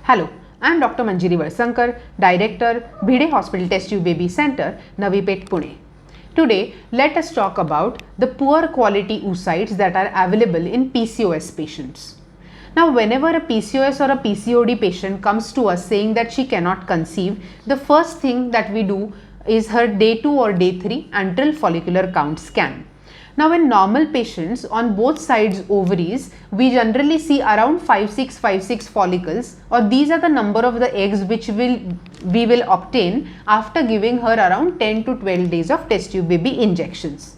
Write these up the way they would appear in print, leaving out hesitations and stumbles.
Hello, I am Dr. Manjiri Valsangkar, Director, Bhide Hospital Test Tube Baby Center, Navi Peth, Pune. Today, let us talk about the poor quality oocytes that are available in PCOS patients. Now, whenever a PCOS or a PCOD patient comes to us saying that she cannot conceive, the first thing that we do is her day 2 or day 3 antral follicular count scan. Now, in normal patients on both sides ovaries, we generally see around 56 follicles, or these are the number of the eggs which we will obtain after giving her around 10 to 12 days of test tube baby injections.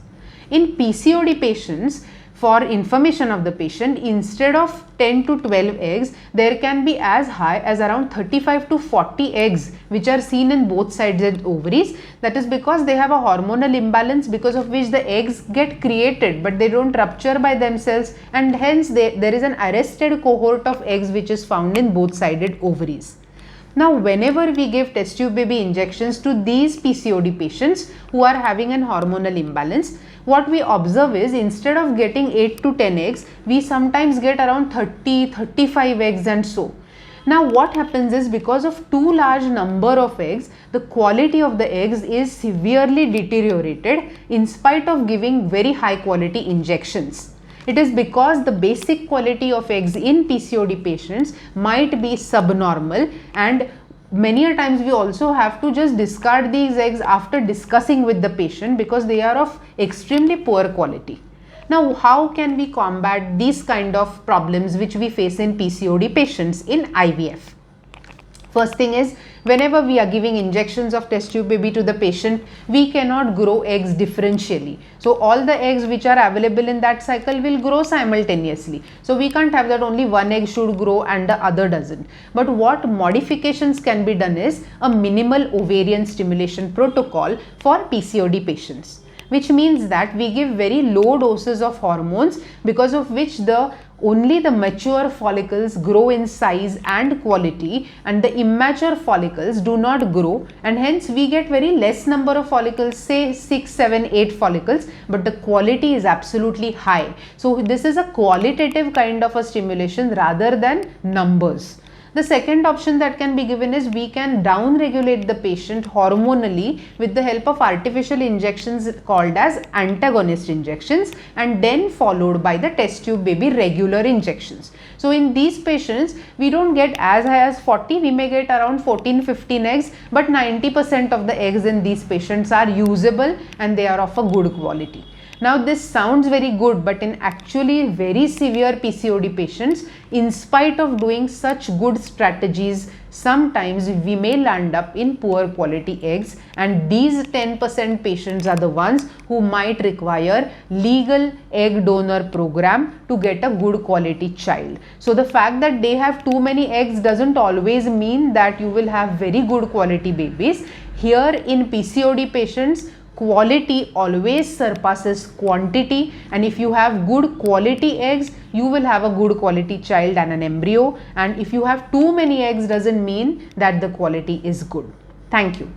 In PCOD patients, for information of the patient, instead of 10 to 12 eggs, there can be as high as around 35 to 40 eggs which are seen in both sides of ovaries. That is because they have a hormonal imbalance, because of which the eggs get created but they don't rupture by themselves, and hence there is an arrested cohort of eggs which is found in both sided ovaries. Now, whenever we give test tube baby injections to these PCOD patients who are having an hormonal imbalance, what we observe is instead of getting 8 to 10 eggs, we sometimes get around 30-35 eggs and so. Now, what happens is because of too large number of eggs, the quality of the eggs is severely deteriorated in spite of giving very high quality injections. It is because the basic quality of eggs in PCOD patients might be subnormal, and many a times we also have to just discard these eggs after discussing with the patient because they are of extremely poor quality. Now, how can we combat these kind of problems which we face in PCOD patients in IVF? First thing is, whenever we are giving injections of test tube baby to the patient, we cannot grow eggs differentially. So, all the eggs which are available in that cycle will grow simultaneously. So, we can't have that only one egg should grow and the other doesn't. But what modifications can be done is a minimal ovarian stimulation protocol for PCOD patients, which means that we give very low doses of hormones, because of which only the mature follicles grow in size and quality and the immature follicles do not grow, and hence we get very less number of follicles, say 6, 7, 8 follicles, but the quality is absolutely high. So, this is a qualitative kind of a stimulation rather than numbers. The second option that can be given is we can down-regulate the patient hormonally with the help of artificial injections called as antagonist injections, and then followed by the test tube baby regular injections. So, in these patients, we don't get as high as 40, we may get around 14-15 eggs, but 90% of the eggs in these patients are usable and they are of a good quality. Now, this sounds very good, but in actually very severe PCOD patients, in spite of doing such good strategies, sometimes we may land up in poor quality eggs, and these 10% patients are the ones who might require legal egg donor program to get a good quality child. So, the fact that they have too many eggs doesn't always mean that you will have very good quality babies. Here in PCOD patients, quality always surpasses quantity, and if you have good quality eggs, you will have a good quality child and an embryo, and if you have too many eggs doesn't mean that the quality is good. Thank you.